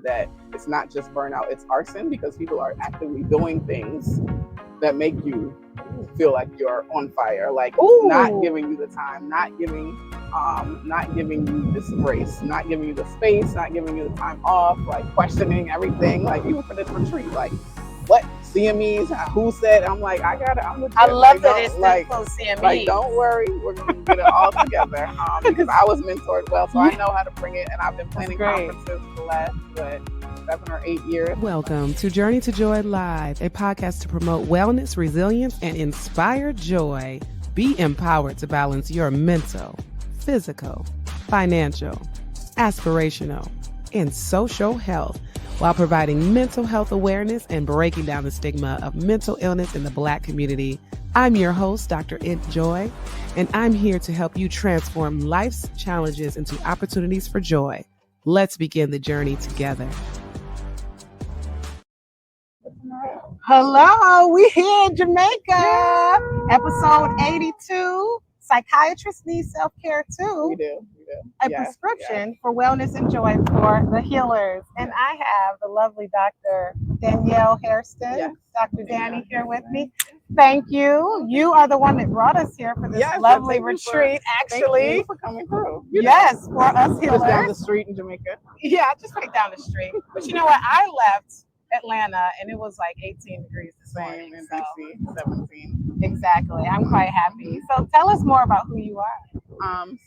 that it's not just burnout, it's arson, because people are actively doing things that make you feel like you're on fire, like not giving you the time, not giving you this grace, not giving you the space, not giving you the time off, like questioning everything, like even for this retreat, like what CMEs, who said, I'm like, I'm legit. I love that it's like CMEs. Like, don't worry, we're gonna get it all together. Because I was mentored well, so I know how to bring it, and I've been planning conferences for the last 7 or 8 years. Welcome to Journey to Joy Live, a podcast to promote wellness, resilience, and inspire joy. Be empowered to balance your mental, physical, financial, aspirational, and social health while providing mental health awareness and breaking down the stigma of mental illness in the Black community. I'm your host, Dr. NJoy, and I'm here to help you transform life's challenges into opportunities for joy. Let's begin the journey together. Hello, we here in Jamaica, episode 82. Psychiatrists need self-care too. We do. A prescription for wellness and joy for the healers. And I have the lovely Dr. Danielle Hairston, Dr. Danny here with me. Thank you. You are the one that brought us here for this lovely retreat, actually. Thank you for coming through. Yes, for us healers. Just down the street in Jamaica. Yeah, just right down the street. But you know what? I left Atlanta and it was like 18 degrees this morning. In DC, 17. Exactly. I'm quite happy. So tell us more about who you are.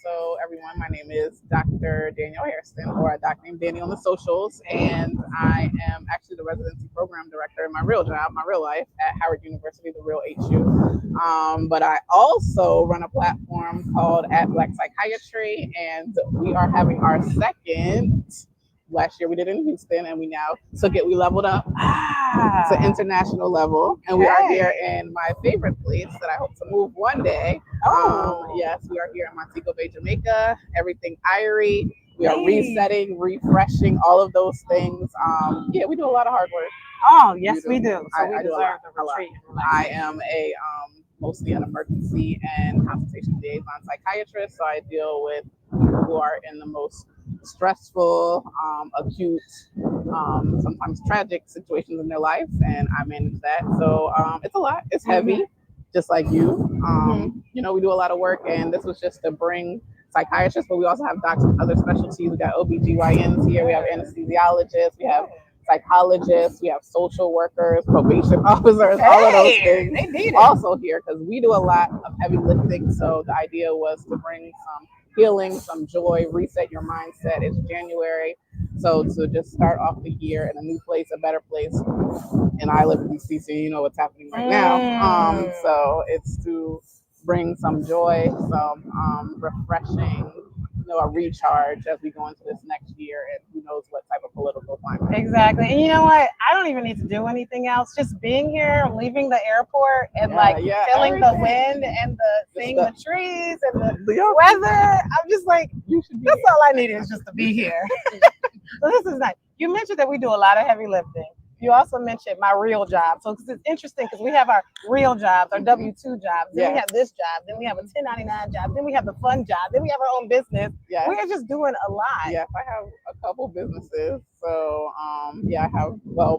So everyone, my name is Dr. Danielle Hairston, or a doctor named Danny on the socials, and I am actually the residency program director in my real job, my real life, at Howard University, the real HU. But I also run a platform called At Black Psychiatry, and we are having our second. Last year we did it in Houston, and we now took it, we leveled up to international level, and we are here in my favorite place that I hope to move one day. Yes, we are here in Montego Bay, Jamaica, everything Irie. We are resetting, refreshing, all of those things. We do a lot of hard work. Oh, yes, we do. So we deserve the retreat. I am a mostly an emergency and consultation liaison psychiatrist, so I deal with people who are in the most stressful, acute, sometimes tragic situations in their life, and I manage that. So it's a lot. It's heavy, just like you. You know, we do a lot of work, and this was just to bring psychiatrists, but we also have doctors in other specialties. We got OBGYNs here. We have anesthesiologists. We have psychologists. We have social workers, probation officers, all of those things. They need it. Also here, because we do a lot of heavy lifting. So the idea was to bring some healing, some joy, reset your mindset. It's January, so to just start off the year in a new place, a better place. And I live in DC, so you know what's happening right now. So it's to bring some joy, some refreshing, a recharge as we go into this next year, and who knows what type of political climate. Exactly. And you know what? I don't even need to do anything else. Just being here, leaving the airport, and feeling the wind and seeing the trees and the weather. I'm just like, that's all I need is just to be here. So this is nice. You mentioned that we do a lot of heavy lifting. You also mentioned my real job. So it's interesting because we have our real jobs, our W-2 jobs. Then we have this job. Then we have a 1099 job. Then we have the fun job. Then we have our own business. We're just doing a lot. Yes, I have a couple businesses. So, I have,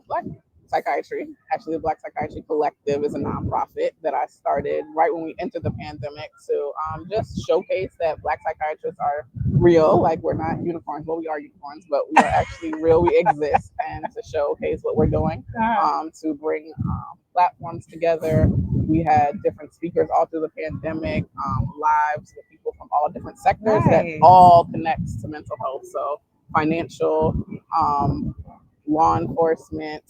Black Psychiatry. Actually, the Black Psychiatry Collective is a nonprofit that I started right when we entered the pandemic to just showcase that Black psychiatrists are real. Like, we're not unicorns. Well, we are unicorns, but we are actually real. We exist, and to showcase what we're doing, to bring platforms together. We had different speakers all through the pandemic, lives with people from all different sectors that all connects to mental health. So financial, law enforcement,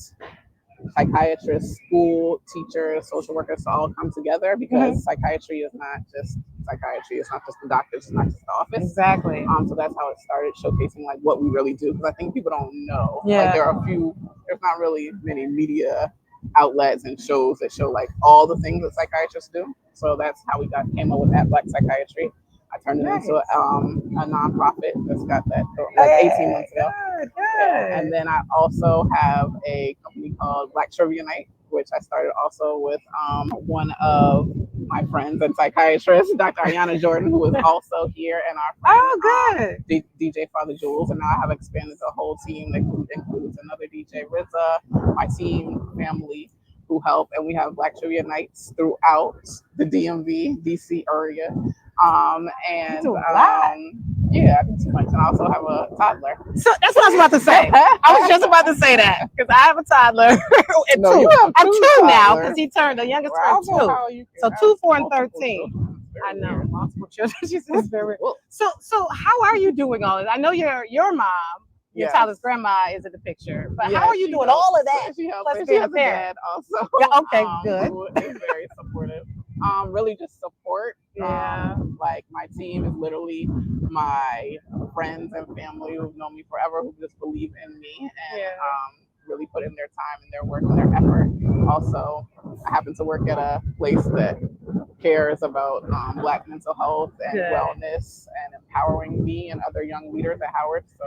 psychiatrists, school teachers, social workers to all come together, because psychiatry is not just psychiatry. It's not just the doctors. It's not just the office. Exactly. So that's how it started, showcasing like what we really do, because I think people don't know. Like there's not really many media outlets and shows that show like all the things that psychiatrists do. So that's how we came up with At Black Psychiatry. I turned it into a nonprofit that's got that like 18 months ago. And then I also have a company called Black Trivia Night, which I started also with one of my friends and psychiatrists, Dr. Ayana Jordan, who is also here, and our friend, DJ Father Jules. And now I have expanded the whole team that includes another DJ, Rizza, my team, family who help. And we have Black Trivia Nights throughout the DMV, DC area. Yeah, I do too much. And I also have a toddler. So that's what I was about to say. I was just about to say that because I have a toddler. No, you have I'm 2 toddlers. now because he turned, the youngest turned 2. So 2, 4, and 13. I know, multiple children. She says very. So how are you doing all of that? I know your mom, your toddler's grandma is in the picture, but how are you doing all of that? She helps. Plus she has a dad also. Yeah, okay, good. Who is very supportive. Really just support. Like my team is literally my friends and family who've known me forever, who just believe in me and really put in their time and their work and their effort. Also, I happen to work at a place that cares about Black mental health and wellness and empowering me and other young leaders at Howard. So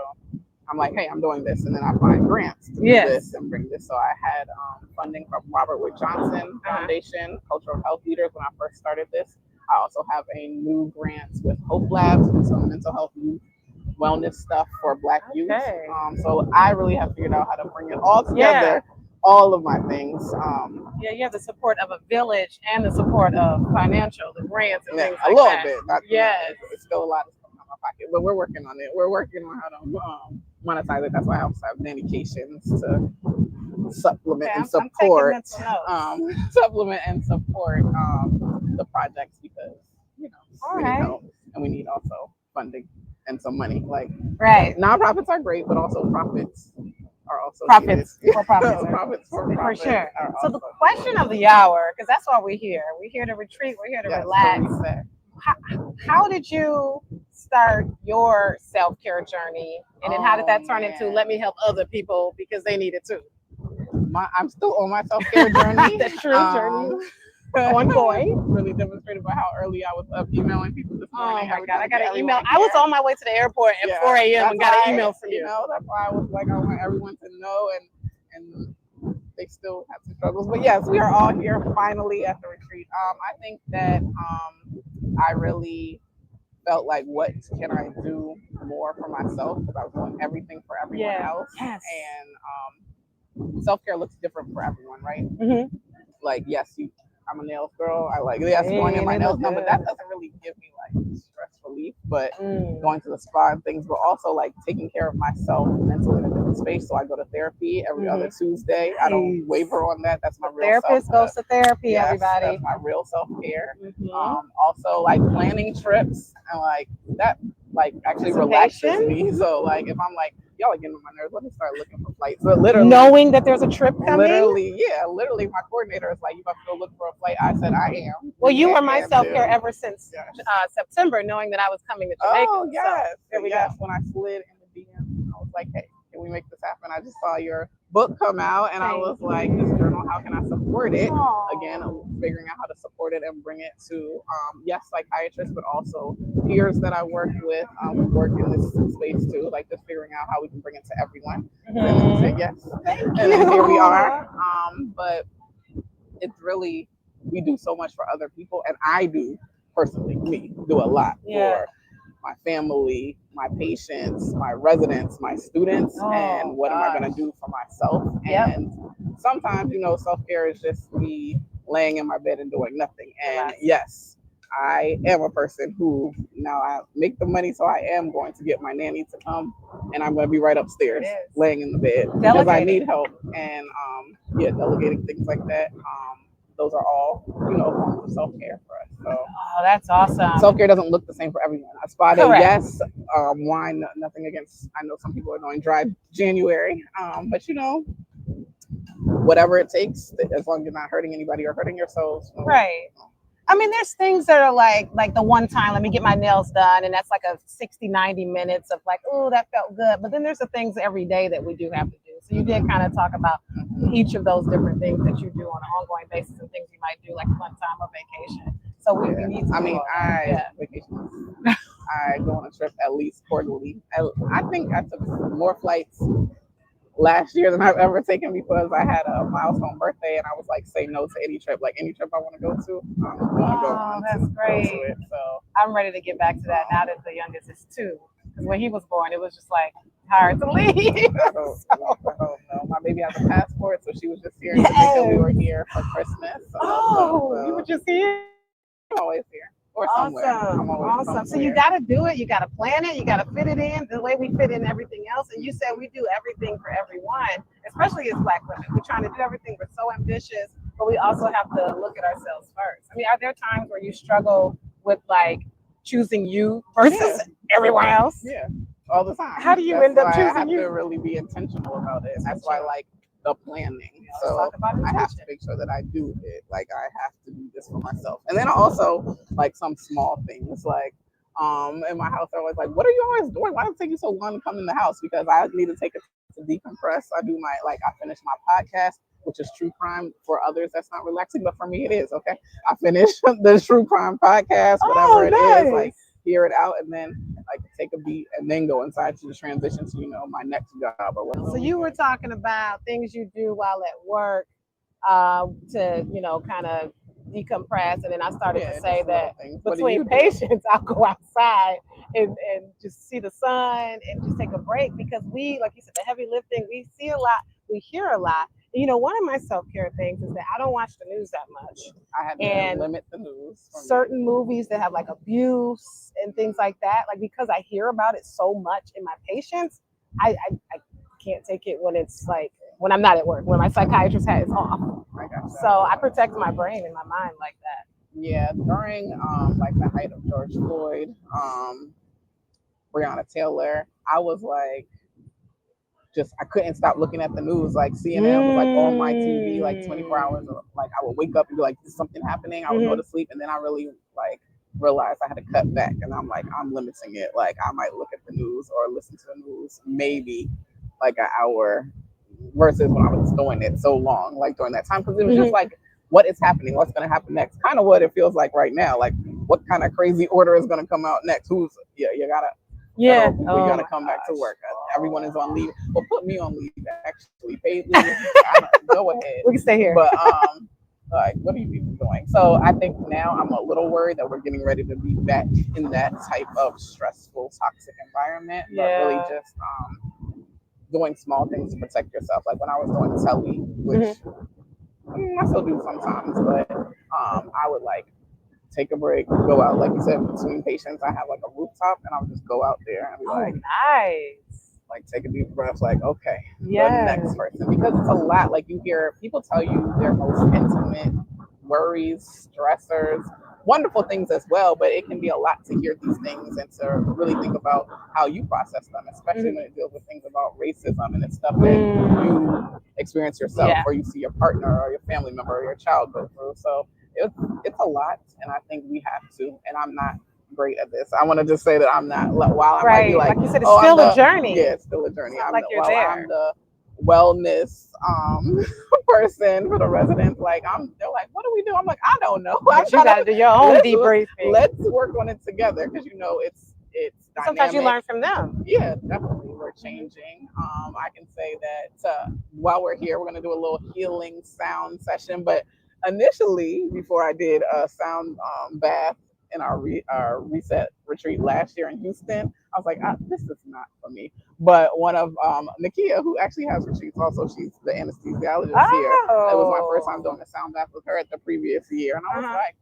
I'm like, hey, I'm doing this, and then I find grants to do this and bring this. So I had funding from Robert Wood Johnson Foundation, Cultural Health Leaders, when I first started this. I also have a new grant with Hope Labs and some mental health youth wellness stuff for Black youth. So I really have figured out how to bring it all together, all of my things. You have the support of a village and the support of financial, the grants and things like a little that. bit. It's still a lot of stuff in my pocket, but we're working on it. We're working on how to monetize it. That's why I also have nannycations to supplement and support the projects, because we need help and we need also funding and some money. Like nonprofits are great, but also profits are also for sure. So the question of the hour, because that's why we're here. We're here to retreat. We're here to relax. How did you start your self-care journey, and then how did that turn into let me help other people because they need it too? I'm still on my self-care journey. That's true journey. Ongoing. Really demonstrated by how early I was up emailing people this morning. Oh my God, I got an email. I was on my way to the airport at 4 a.m. and got an email from you. That's why I was like, I want everyone to know, and they still have some struggles. But yes, we are all here finally at the retreat. I think that I really felt like, what can I do more for myself? Because I was doing everything for everyone else. Yes. And self-care looks different for everyone, right? Mm-hmm. Like, I'm a nails girl. I like going in my nails done, but that doesn't really give me like stress relief. But going to the spa and things, but also like taking care of myself mentally in a different space. So I go to therapy every other Tuesday. I don't waver on that. That's my real therapist goes to therapy. Everybody. That's my real self-care. Also like planning trips and like that, like actually relaxes me. So like if I'm like, y'all are getting on my nerves, let me start looking for flights. But literally, knowing that there's a trip coming. Literally, my coordinator is like, you have to go look for a flight. I said, I am. Well, you were my self-care ever since September, knowing that I was coming to Jamaica. Oh yes, so there we go. When I slid in the DM, I was like, hey, can we make this happen? I just saw your book come out, and I was like, this journal, how can I support it? Again, figuring out how to support it and bring it to psychiatrists, but also peers that I work with, work in this space too, like just figuring out how we can bring it to everyone. And say yes, and then here we are. But it's really, we do so much for other people, and I do personally, do a lot for my family, my patients, my residents, my students, and what am I going to do for myself? And sometimes, self-care is just me laying in my bed and doing nothing. And yes, I am a person who now I make the money, so I am going to get my nanny to come, and I'm going to be right upstairs laying in the bed because I need help. And delegating things like that. Those are all, forms of self-care for us. So, that's awesome. Self-care doesn't look the same for everyone. A spa day, yes. Wine, nothing against. I know some people are doing dry January, but whatever it takes, as long as you're not hurting anybody or hurting yourselves. Right. I mean, there's things that are like the one time, let me get my nails done. And that's like a 60, 90 minutes of like, oh, that felt good. But then there's the things every day that we do have to do. So you did kind of talk about each of those different things that you do on an ongoing basis and things you might do like fun time or vacation. So we need to vacation. I go on a trip at least quarterly. I think I took more flights last year than I've ever taken because I had a milestone birthday and I was like, say no to any trip. Like any trip I want to go to, I'm going to go on. That's great. Go to it, so I'm ready to get back to that now that the youngest is 2. Because when he was born, it was just like hard to leave. I don't know. My baby has a passport, so she was just here in Jamaica. We were here for Christmas. So, you were just here? I'm always here. Or somewhere. Awesome. So you got to do it. You got to plan it. You got to fit it in the way we fit in everything else. And you said we do everything for everyone, especially as Black women. We're trying to do everything. We're so ambitious, but we also have to look at ourselves first. I mean, are there times where you struggle with like choosing you versus everyone else? Yeah, all the time. How do you end up choosing you? I have to really be intentional about it. And that's why I like the planning. So I have to make sure that I do it. Like I have to do this for myself. And then also like some small things like in my house they're always like, what are you always doing? Why does it take you so long to come in the house? Because I need to take it to decompress. I do I finish my podcast, which is true crime. For others that's not relaxing, but for me it is. Okay. I finish the true crime podcast, whatever it is, like hear it out and then like take a beat and then go inside to the transition to my next job or whatever. So you were talking about things you do while at work to kind of decompress, and then I started to say that between patients I'll go outside and just see the sun and just take a break because we, like you said, the heavy lifting, we see a lot, we hear a lot. One of my self-care things is that I don't watch the news that much. I had to limit the news. Certain movies that have like abuse and things like that, like because I hear about it so much in my patients, I can't take it when it's like when I'm not at work, when my psychiatrist hat is off. So I protect my brain and my mind like that. Yeah, during like the height of George Floyd, Breonna Taylor, I was like, I couldn't stop looking at the news. Like CNN was like on my TV like 24 hours. Like I would wake up and be like, is something happening? I would go to sleep, and then I really like realized I had to cut back, and I'm like, I'm limiting it. Like I might look at the news or listen to the news maybe like an hour versus when I was doing it so long, like during that time, because it was just like, what is happening? What's going to happen next? Kind of what it feels like right now. Like what kind of crazy order is going to come out next? You gotta come back to work. Everyone is on leave. Well, put me on leave, actually. Paid leave. Go ahead. We can stay here. But like, what are you even doing? So I think now I'm a little worried that we're getting ready to be back in that type of stressful, toxic environment. But really just doing small things to protect yourself. Like when I was doing tele, which I still do sometimes, but I would like take a break, go out, like you said, between patients. I have like a rooftop, and I would just go out there and be like, nice. Like take a deep breath, like, okay, the next person. Because it's a lot. Like you hear people tell you their most intimate worries, stressors, wonderful things as well, but it can be a lot to hear these things and to really think about how you process them, especially when it deals with things about racism and it's stuff that you experience yourself or you see your partner or your family member or your child go through. So it's a lot, and I think we have to, and I'm not great at this. I want to just say that I'm not, while I might be like you said, it's still a journey. Yeah, it's still a journey. I'm the wellness person for the residents. Like they're like, what do we do? I'm like, I don't know. You gotta do your own debriefing. Let's work on it together, because it's dynamic. Sometimes you learn from them. Yeah, definitely. We're changing. I can say that while we're here, we're gonna do a little healing sound session. But initially, before I did a sound bath in our reset retreat last year in Houston, I was like, this is not for me. But one of Nakia, who actually has retreats also, she's the anesthesiologist here. It was my first time doing a sound bath with her at the previous year. And I was like,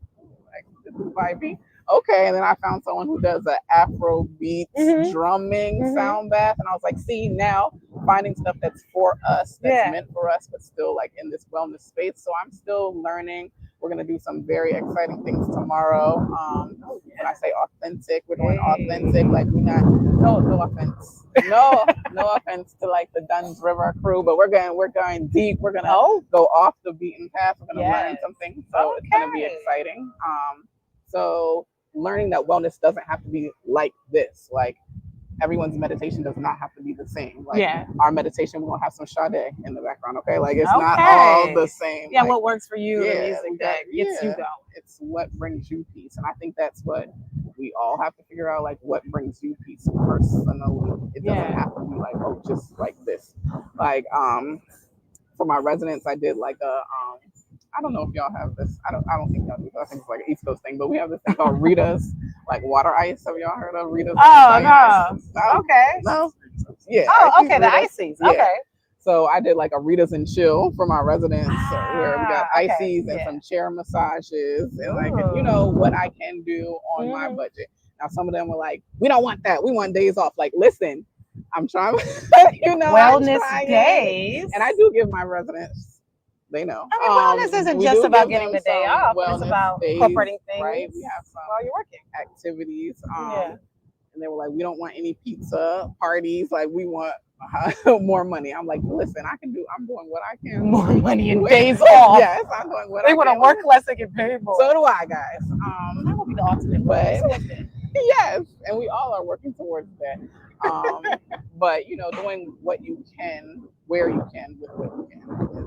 this is vibey. Okay, and then I found someone who does an Afro beats drumming sound bath, and I was like, see, now finding stuff that's for us, that's meant for us, but still like in this wellness space. So I'm still learning. We're gonna do some very exciting things tomorrow. When I say authentic, we're doing authentic. Like we're not no offense, no offense to like the Dunn's River crew, but we're going deep. We're gonna go off the beaten path. We're gonna learn something. So it's gonna be exciting. So learning that wellness doesn't have to be like this. Like everyone's meditation does not have to be the same. Like our meditation, we're gonna have some Sade in the background. Okay, like it's not all the same. Yeah, like, what works for you? The music that gets you going. It's what brings you peace, and I think that's what we all have to figure out like what brings you peace personally. It doesn't have to be like, oh, just like this. Like for my residents, I did like a I don't know if y'all have this. I don't think y'all do. I think it's like an East Coast thing, but we have this thing called Rita's, like water ice. Have y'all heard of Rita's? Oh no. Okay. No. Yeah. Oh, okay. The ices. Yeah. Okay. So I did like a Rita's and chill for my residents, where we got ices and some chair massages and like what I can do on my budget. Now some of them were like, we don't want that. We want days off. Like, listen, I'm trying. Wellness days, and I do give my residents. They know. I mean, wellness isn't just about getting the day off. It's about incorporating things. Right? We have some while you're working activities. And they were like, we don't want any pizza parties. Like, we want more money. I'm like, listen, I'm doing what I can. More money and days off. Yes, I'm doing what I can. They want to work less and get paid more. So do I, guys. That would be the ultimate. But yes, and we all are working towards that. But doing what you can, where you can, with what you can is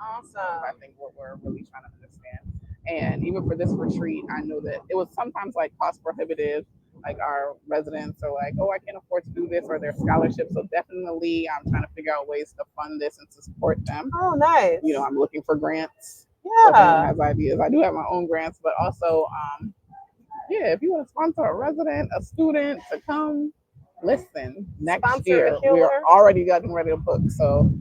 awesome. I think what we're really trying to understand. And even for this retreat, I know that it was sometimes like cost prohibitive. Like our residents are like, oh, I can't afford to do this, or their scholarships. So definitely I'm trying to figure out ways to fund this and to support them. Oh, nice. I'm looking for grants. Yeah. As ideas. I do have my own grants, but also, if you want to sponsor a resident, a student to come, listen, next year we're already getting ready to book. So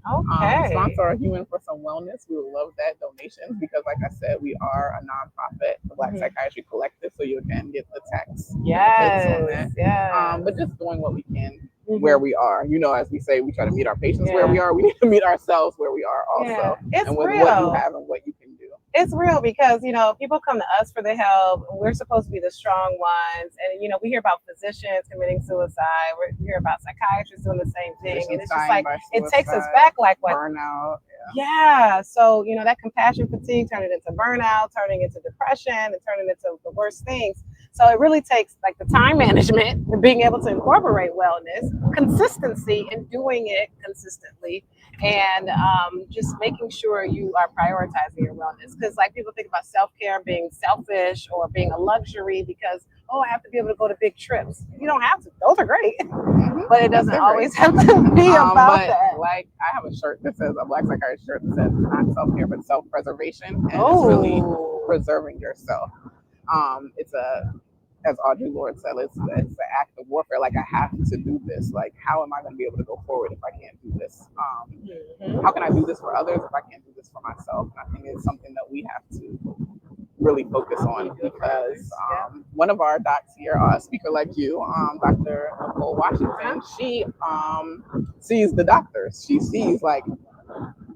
sponsor a human for some wellness. We would love that donation because, like I said, we are a nonprofit, the Black Psychiatry Collective, so you can get the tax benefits on that. But just doing what we can where we are. As we say, we try to meet our patients where we are. We need to meet ourselves where we are also. It's and with real. What you have and what you can do. It's real because, people come to us for the help. We're supposed to be the strong ones. And, we hear about physicians committing suicide. We hear about psychiatrists doing the same thing. And it's just like, it takes us back like what? Burnout. Yeah. So, that compassion fatigue, turning into burnout, turning into depression, and turning into the worst things. So it really takes like the time management and being able to incorporate wellness, consistency and doing it consistently, and just making sure you are prioritizing your wellness. Because like people think about self-care being selfish or being a luxury because, I have to be able to go to big trips. You don't have to. Those are great. But it doesn't always have to be about that. Like I have a shirt that says, a Black Psychiatrist shirt that says not self-care but self-preservation. And it's really preserving yourself. It's as Audre Lorde said, it's an act of warfare. Like I have to do this. Like how am I going to be able to go forward if I can't do this? How can I do this for others if I can't do this for myself? And I think it's something that we have to really focus on because one of our docs here, a speaker like you, Dr. Nicole Washington, she sees the doctors. She sees like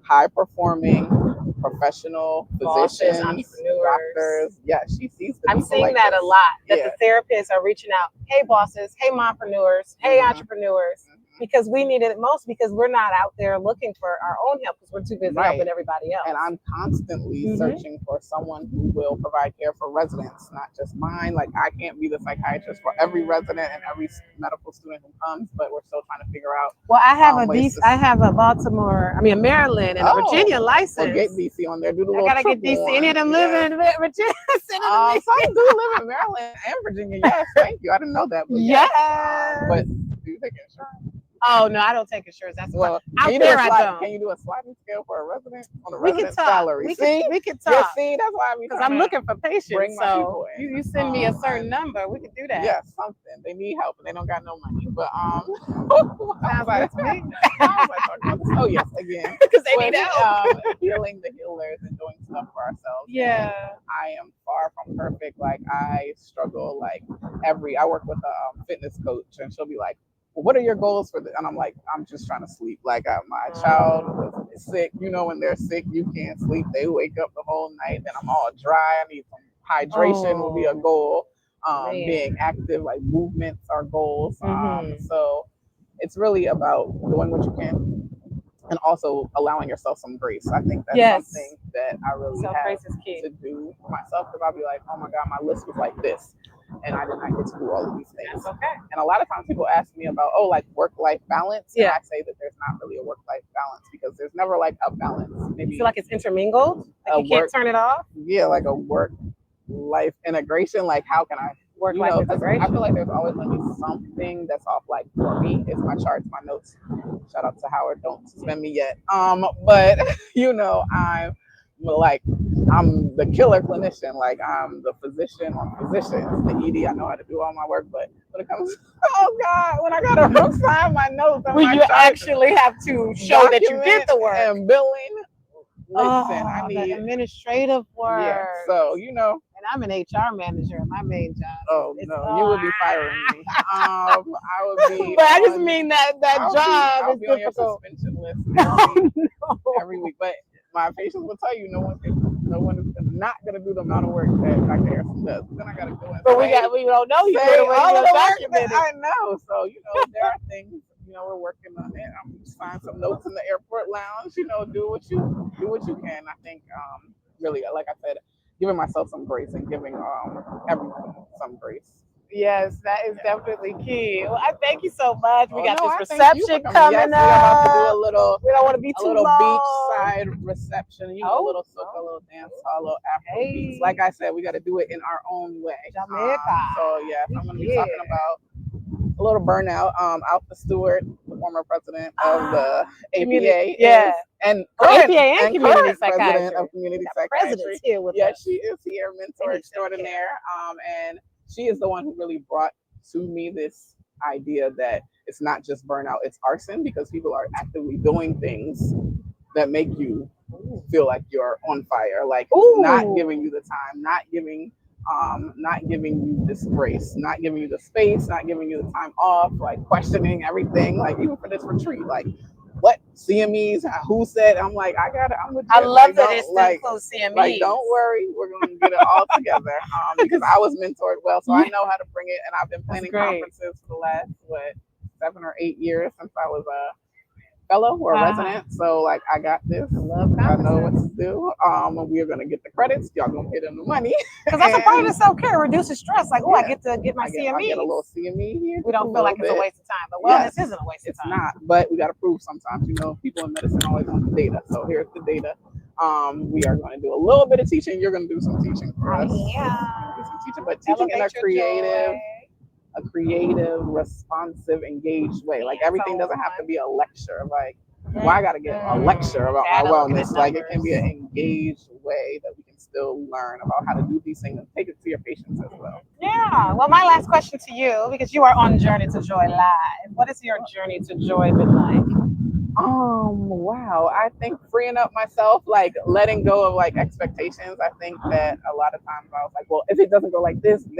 high-performing professional physicians, doctors. Yeah, she sees the I'm seeing like that this. A lot, that the therapists are reaching out, hey bosses, hey mompreneurs, hey entrepreneurs, because we need it most because we're not out there looking for our own help because we're too busy helping everybody else. And I'm constantly searching for someone who will provide care for residents, not just mine. Like I can't be the psychiatrist for every resident and every medical student who comes, but we're still trying to figure out. Well, I have I have a Maryland and a Virginia license. Well, get DC on there. Do the I gotta get DC. Any of them live in Virginia? Some do live in Maryland and Virginia. Yes, thank you. I didn't know that. But but do you take insurance? Oh no, I don't take insurance. That's well. Out there, I don't. Can you do a sliding scale for a resident on a resident salary? We can talk. Yeah, see, that's why because I'm looking for patients. So you send me a certain number, we can do that. Yeah, something. They need help and they don't got no money. But sounds like it's me. Oh yes, again, because they need help. Healing the healers and doing stuff for ourselves. Yeah, I am far from perfect. Like I struggle. Like I work with a fitness coach, and she'll be like, what are your goals for this? And I'm like, I'm just trying to sleep. Like my child was sick. When they're sick, you can't sleep. They wake up the whole night and I'm all dry. I need some hydration will be a goal. Being active, like movements are goals. So it's really about doing what you can and also allowing yourself some grace. I think that's something that I really have to do for myself because I'll be like, oh my God, my list was like this. And I did not get to do all of these things. That's okay. And a lot of times people ask me about, like work-life balance. Yeah. And I say that there's not really a work-life balance because there's never like a balance. Maybe you feel like it's intermingled? Like you can't turn it off? Yeah, like a work-life integration. Like how can I work-life integration. I feel like there's always going to be something that's off. Like for me, it's my charts, my notes. Shout out to Howard, don't suspend me yet. But I'm the killer clinician. Like I'm the physician on physicians, the ED. I know how to do all my work, but when it comes, oh God, when I gotta sign my notes, when you actually have to show that you did the work and billing. Listen, I need the administrative work. Yeah, so and I'm an HR manager. My main job. Oh no, you would be firing me. I would be. But I just mean that job is difficult. On your suspension list every week. But my patients will tell you no one is not gonna do the amount of work that Dr. Hairston does. Then I gotta go and but we don't know you say all of the documented. I know. So there are things. We're working on it. I'm just find some notes in the airport lounge. Do what you can. I think really, like I said, giving myself some grace and giving everyone some grace. Yes, that is definitely key. Well, I thank you so much. We got this reception coming up. We're about to do a little. We don't want to be too long. Beachside reception. A little soca, a little dance, a little Afro beats. Like I said, we got to do it in our own way. Jamaica. I'm going to be talking about a little burnout. Alpha Stewart, the former president of the APA, and community president of community psychiatry. Here with us. She is here, mentor extraordinaire, and she is the one who really brought to me this idea that it's not just burnout, it's arson, because people are actively doing things that make you feel like you're on fire, like not giving you the time, not giving you this grace, not giving you the space, not giving you the time off, like questioning everything, like even for this retreat, like what CMEs, who said, I'm like, I love that it's includes CMEs. Like, don't worry, we're going to get it all together because I was mentored well, so I know how to bring it, and I've been planning conferences for the last, 7 or 8 years since I was a fellow or resident, so like I got this. I know what to do. We are gonna get the credits. Y'all gonna pay them the money because that's a part of the self-care, reduces stress. Like, I get to get my CME. I get a little CME here. We don't feel like it's a waste of time, but wellness isn't a waste of time. It's not, but we got to prove sometimes. People in medicine always want the data. So here's the data. We are going to do a little bit of teaching. You're going to do some teaching for us. Yeah. Do some teaching, but teaching in a creative, responsive, engaged way. Like everything doesn't have to be a lecture. Like, I got to get a lecture about my wellness. Like it can be an engaged way that we can still learn about how to do these things and take it to your patients as well. Yeah. Well, my last question to you, because you are on Journey to Joy Live. What has your journey to joy been like? Wow. I think freeing up myself, like letting go of like expectations. I think that a lot of times I was like, well, if it doesn't go like this, and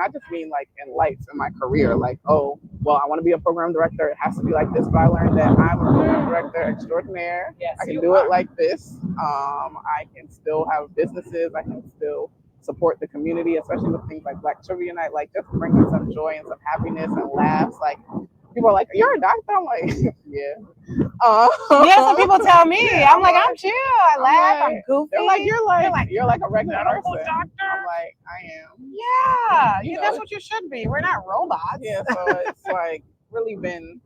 I just mean like in life, in my career, like, oh, well, I want to be a program director. It has to be like this. But I learned that I'm a program director extraordinaire. Yes, I can do it like this. I can still have businesses. I can still support the community, especially with things like Black Trivia Night, like just bringing some joy and some happiness and laughs. Like, people are like, you're a doctor? I'm like, yeah. Some people tell me. I'm like, I'm chill. I laugh. I'm goofy. They're like, you're like a regular person. Doctor. I'm like, I am. Yeah. That's what you should be. We're not robots. Yeah. So it's like really been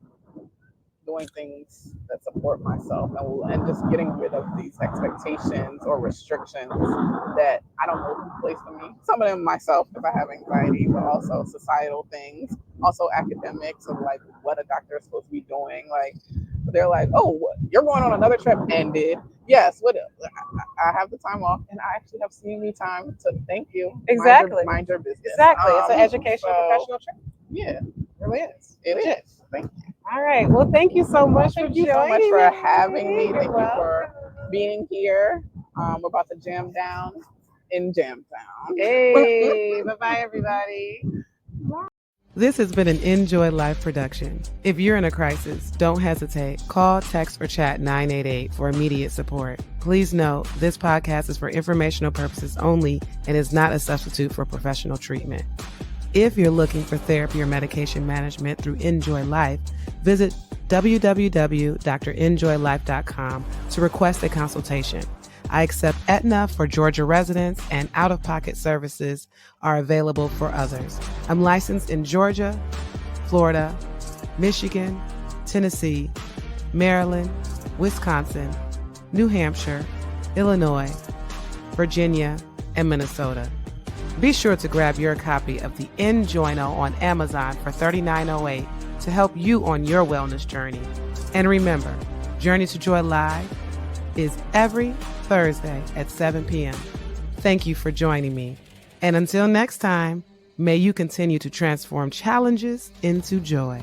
doing things that support myself and just getting rid of these expectations or restrictions that I don't know who placed on me. Some of them myself, if I have anxiety, but also societal things, also academics of like what a doctor is supposed to be doing. Like they're like, oh, you're going on another trip, ended. Yes, I have the time off, and I actually have CME time to thank you. Exactly. Mind your business. Exactly. It's an educational professional trip. Yeah, it really is. It is. Thank you. All right. Well, thank you so much for joining. Thank you so much for having me. Thank you for being here. We're about to jam down in Jamtown. Hey, bye-bye, everybody. This has been an NJoy Live production. If you're in a crisis, don't hesitate. Call, text, or chat 988 for immediate support. Please note, this podcast is for informational purposes only and is not a substitute for professional treatment. If you're looking for therapy or medication management through NJoy Life, visit www.drnjoylife.com to request a consultation. I accept Aetna for Georgia residents, and out-of-pocket services are available for others. I'm licensed in Georgia, Florida, Michigan, Tennessee, Maryland, Wisconsin, New Hampshire, Illinois, Virginia, and Minnesota. Be sure to grab your copy of the NJoy on Amazon for $39.08 to help you on your wellness journey. And remember, Journey to Joy Live is every Thursday at 7 p.m. Thank you for joining me. And until next time, may you continue to transform challenges into joy.